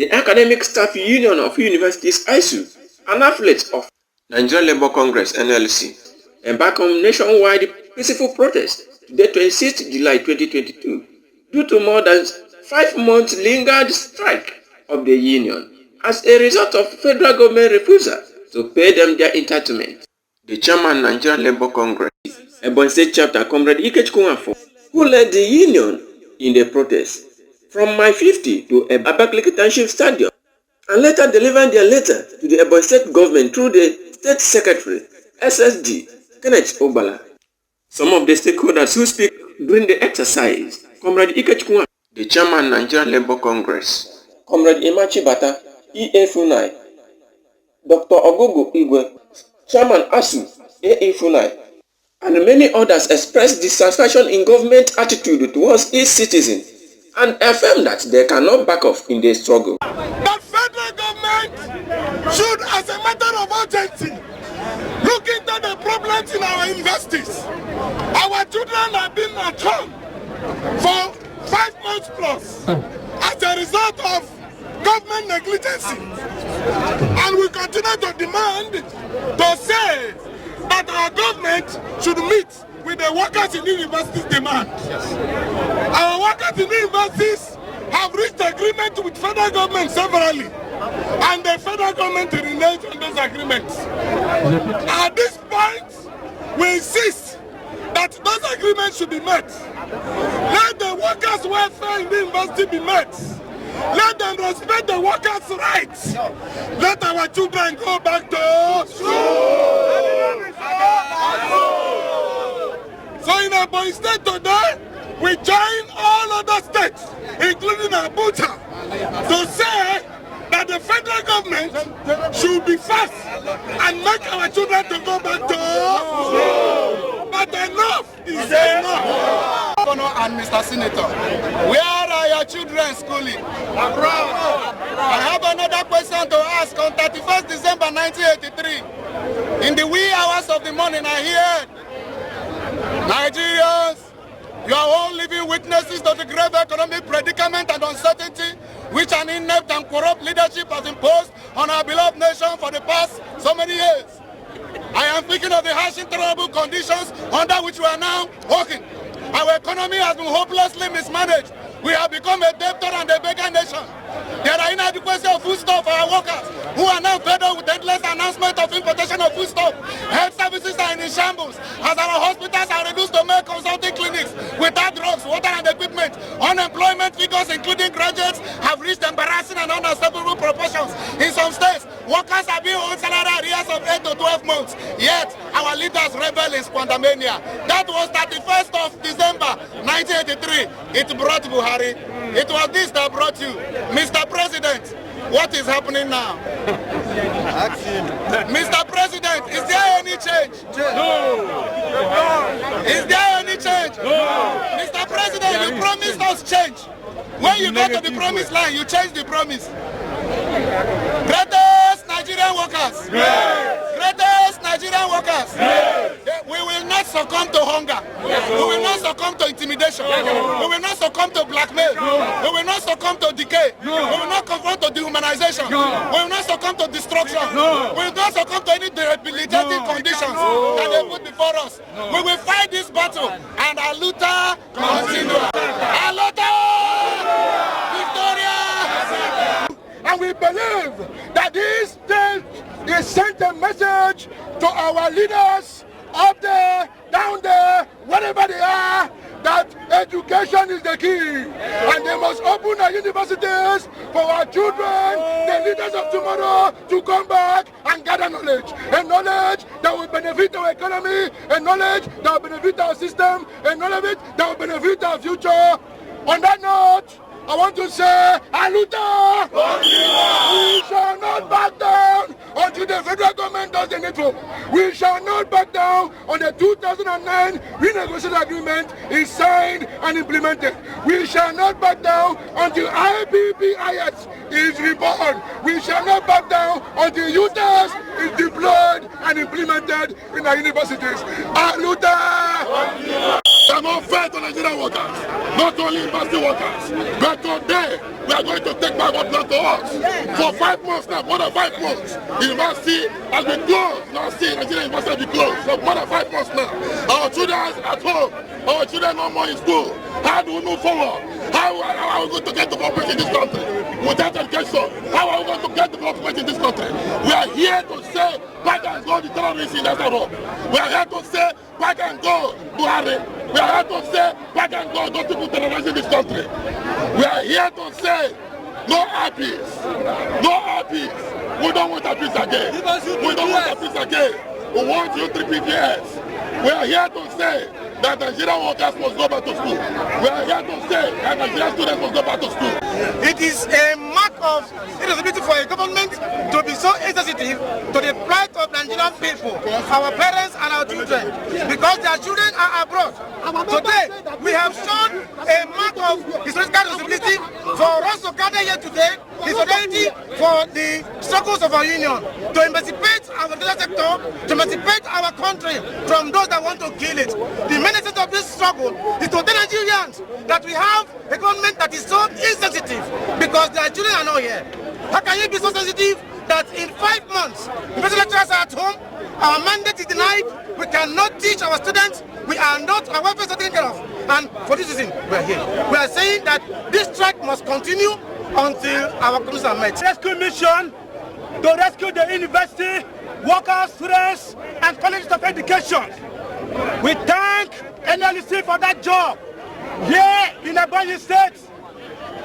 the Academic Staff Union of Universities ASSU, an affiliate of Nigerian Labour Congress NLC, embarked on nationwide peaceful protest today 26th July 2022 due to more than 5 months lingered strike of the union as a result of federal government refusal to pay them their entitlement. The chairman Nigerian Labour Congress, Ebonyi State Chapter, COMRADE IKECHUKWU, who led the union in the protest from Mile 50 to Abakaliki Township Stadium, and later delivered their letter to the Ebonyi State government through the State Secretary, SSG, Kenneth Obala. Some of the stakeholders who speak during the exercise, COMRADE IKECHUKWU, the chairman Nigerian Labour Congress, COMRADE Imachibata, E.A. Funai, Dr. Ogogo Igwe, chairman ASSU, A.E. Funai, and many others expressed dissatisfaction in government attitude towards its citizens and affirmed that they cannot back off in the struggle. The federal government should, as a matter of urgency, look into the problems in our universities. Our children have been at home for 5 months plus as a result of government negligence. And we continue to demand to say that our government should meet with the workers in universities' demand. Our workers in universities have reached agreement with federal government severally, and the federal government reneged on those agreements. At this point, we insist that those agreements should be met. Let the workers' welfare in the university be met. Let them respect the workers' rights. Let our children go back to school. So in Ebonyi State today, we join all other states, including Abuja, to say that the federal government should be fast and make our children to go back to school. But enough is enough. Governor and Mr. Senator, where are your children schooling? I have another question to ask. On 31st December 1983, in the wee hours of the morning, I heard, Nigerians, you are all living witnesses to the grave economic predicament and uncertainty which an inept and corrupt leadership has imposed on our beloved nation for the past so many years. I am thinking of the harsh, intolerable conditions under which we are now working. Our economy has been hopelessly mismanaged. We have become a debtor and a beggar nation. There are inadequacy of foodstuff for our workers who are now fed up with endless announcement of importation of foodstuff. Health services are in shambles as our hospitals are reduced to mere consulting clinics without drugs, water and equipment. Unemployment figures, including graduates, have reached embarrassing and unacceptable proportions. In some states, workers are being owed salary arrears of 8 to 12 months. Yet, our leaders revel in squandermania. That was 31st of December 1983. It brought Buhari. It was this that brought you. Mr. President, what is happening now? Mr. President, is there any change? No. Is there any change? No. Mr. President, you promised us change. When you got to the promised line, you changed the promise. Greatest Nigerian workers. Yes. Greatest Nigerian workers. Yes. We will not succumb to hunger. Yes. We will not succumb to intimidation. Yes. We will not succumb to blackmail. No. We will not succumb to decay. No. We will not conform to dehumanization. No. We will not succumb to destruction. No. We will not succumb to any debilitating conditions that they put before us. No. We will fight this battle and our Luther continue. Our Luther! Victoria! And we believe that this day is sent a message to our leaders up there, down there, wherever they are, that education is the key. And they must open our universities for our children, the leaders of tomorrow, to come back and gather knowledge. A knowledge that will benefit our economy, a knowledge that will benefit our system, a knowledge that will benefit our future. On that note, I want to say, Aluta! We shall not back down until the federal government does the needful. We shall not back down on the 2009 renegotiated agreement is signed and implemented. We shall not back down until IBBIS is reborn. We shall not back down until UTAS is deployed and implemented in our universities. Aluta! are not fair to Nigerian workers, not only university workers. But today, we are going to take back what belongs to us. For 5 months now, more than 5 months, the university has been closed. Now see, Nigerian university has been closed. So more than 5 months now. Our children are at home. Our children no more in school. How do we move forward? How are we going to get development in this country? Without education, how are we going to get development in this country? We are here to say, back and go the terrorists in Nazareth. We are here to say, back and go Buhari. We are here to say, back and go those people terrorizing this country. We are here to say, no peace. No peace. We don't want a peace again. We don't want a peace again. We want you 3 PPS. We are here to say that Nigerian workers must go back to school. We are here to say that Nigerian students must go back to school. It is a mark of irresponsibility for a government to be so insensitive to the plight of Nigerian people, our parents and our children, because their children are abroad. Today, we have shown a mark of historical responsibility for us to gather here today, the solidarity for the struggles of our union, to emancipate our legal sector, to emancipate our country from those that want to kill it. The main essence of this struggle is to tell Nigerians that we have a government that is so insensitive because their children are not here. How can you be so sensitive that in 5 months, university lecturers are at home, our mandate is denied, we cannot teach our students, our welfare is not taken care of, and for this reason, we are here. We are saying that this strike must continue until our conditions are met. Rescue mission to rescue the university, workers, students, and colleges of education. We thank NLC for that job. Here in Ebonyi State,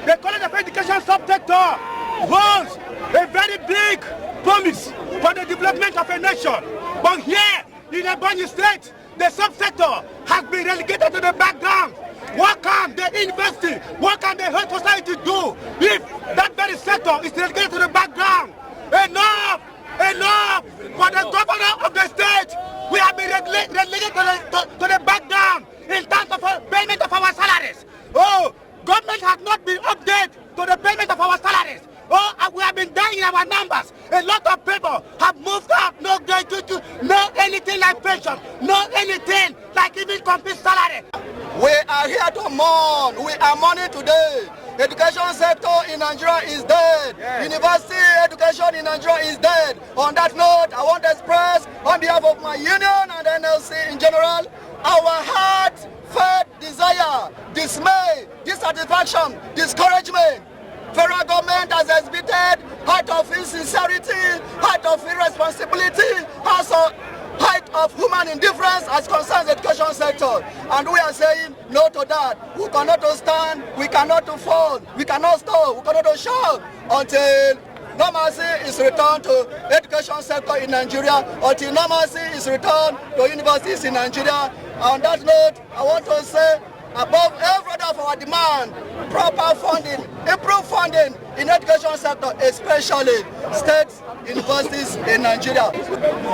the College of Education subsector holds a very big promise for the development of a nation. But here in Ebonyi State, the subsector has been relegated to the background. What can the university, what can the whole society do if that very sector is relegated to the background? Enough! Enough! For the governor of the state, we have been relegated to the background in terms of payment of our salaries. Oh, government has not been updated to the payment of our salaries. Oh, and we have been dying in our numbers. A lot of people have moved out, no gratuity, no anything like pension, no anything like even complete salary. We are here to mourn. We are mourning today. Education sector in Nigeria is dead. Yes. University education in Nigeria is dead. On that note, I want to express on behalf of my union and NLC in general, our heartfelt desire, dismay, dissatisfaction, discouragement. Federal government has exhibited height of insincerity, height of irresponsibility, height of human indifference as concerns the education sector. And we are saying no to that. We cannot stand, we cannot fall, we cannot stop, we cannot shout until normalcy is returned to education sector in Nigeria, until normalcy is returned to universities in Nigeria. On that note, I want to say, above every other of our demand, proper funding, improved funding in education sector, especially state universities in Nigeria.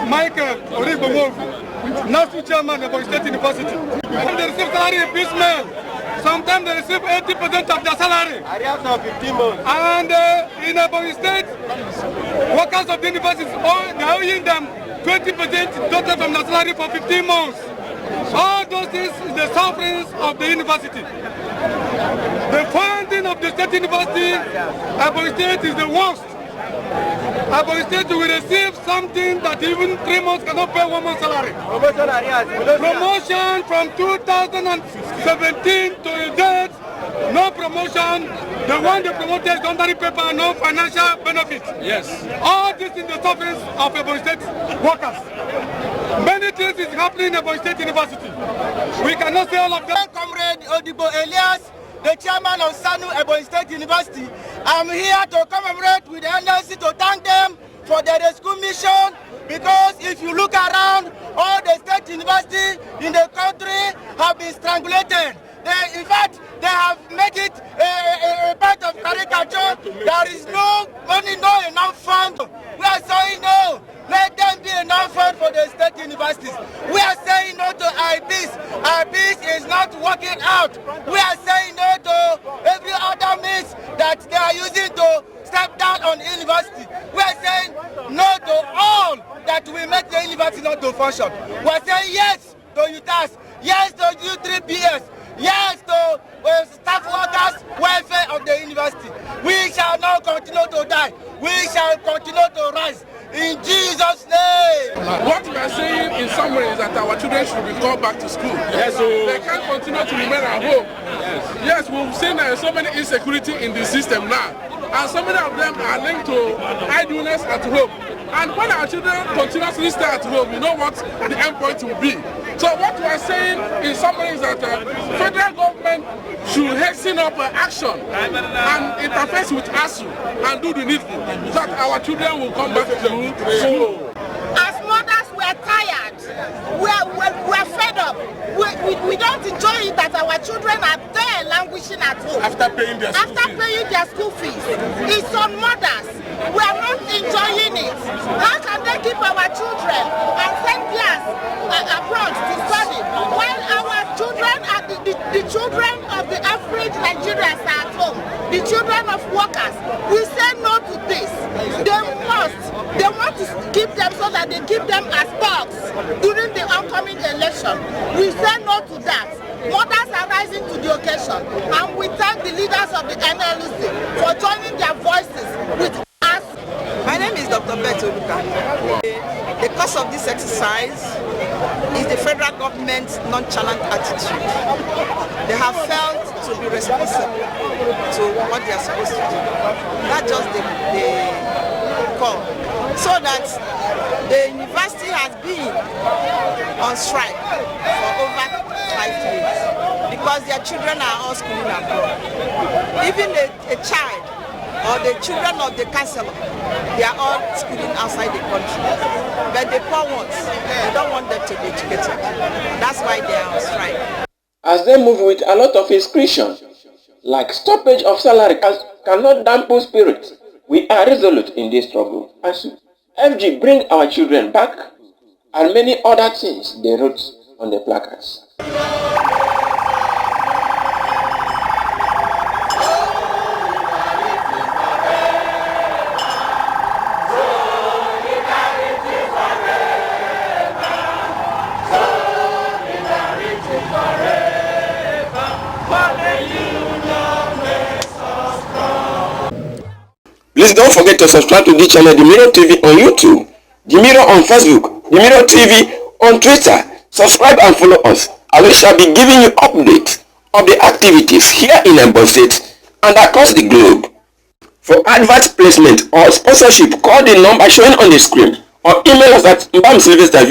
Michael Oribomovu, national chairman of State University. When they receive salary impeachment, sometimes they receive 80% of their salary. And in Ebonyi State, workers of the universities, they are owing them 20% total from their salary for 15 months. All those things is the sufferings of the university. The funding of the state university, Ebonyi State is the worst. Ebonyi State will receive something that even 3 months cannot pay 1 month's salary. Promotion from 2017 to date, no promotion. The one they promoted is under paper, no financial benefit. Yes. All this in the sufferings of Ebonyi State workers. Many things is happening in Ebonyi State University. We cannot say all of them. Comrade Odibo Elias, the chairman of SANU Ebonyi State University. I'm here to commemorate with the NLC to thank them for their rescue mission, because if you look around, all the state universities in the country have been strangulated. In fact, they have made it a part of caricature. There is no money, no enough fund. We are saying no. Let them be enough fund for the state universities. We are saying no to IBIS. IBIS is not working out. We are saying no to every other means that they are using to step down on university. We are saying no to all that will make the university not to function. We are saying yes to UTAS. yes to U3PS, yes to staff workers' welfare of the university. We shall not continue to die. We shall continue to rise. In Jesus' name. What we are saying in summary is that our children should be called back to school. Yes, they can't continue to remain at home. Yes, we've seen so many insecurity in the system now, and so many of them are linked to idleness at home. And when our children continuously stay at home, we know what the end point will be. So what we are saying in summary is that federal government should hasten up action and interface with ASSU and do the needful so that our children will come back to school. As mothers, we're tired. We're fed up. We don't enjoy it that our children are there languishing at home. After paying their school fees. It's on mothers. We are not enjoying it. How can they keep our children and send class abroad to study while our children are the children of the average Nigerians are at home, the children of workers? We say no to this. They want to keep them so that they keep them as dogs during the oncoming election. We say no to that. Mothers are rising to the occasion, and we thank the leaders of the NLC for joining their voices with us. My name is Dr. Beth Oluka. The cause of this exercise is the federal government's nonchalant attitude. They have failed to be responsible to what they are supposed to do. Not just the call. So that the university has been on strike for over 5 years because their children are all schooling abroad. Even a child or the children of the councillor, they are all schooling outside the country. But the poor ones, they don't want them to be educated. That's why they are on strike. As they move with a lot of inscription, like stoppage of salary cannot dampen spirit, we are resolute in this struggle. ASSU, FG, bring our children back, and many other things they wrote on the placards. Please don't forget to subscribe to this channel, The Mirror TV on YouTube, The Mirror on Facebook, The Mirror TV on Twitter. Subscribe and follow us, and we shall be giving you updates of the activities here in Ebonyi State and across the globe. For advert placement or sponsorship, call the number showing on the screen or email us at MBAM Sylvester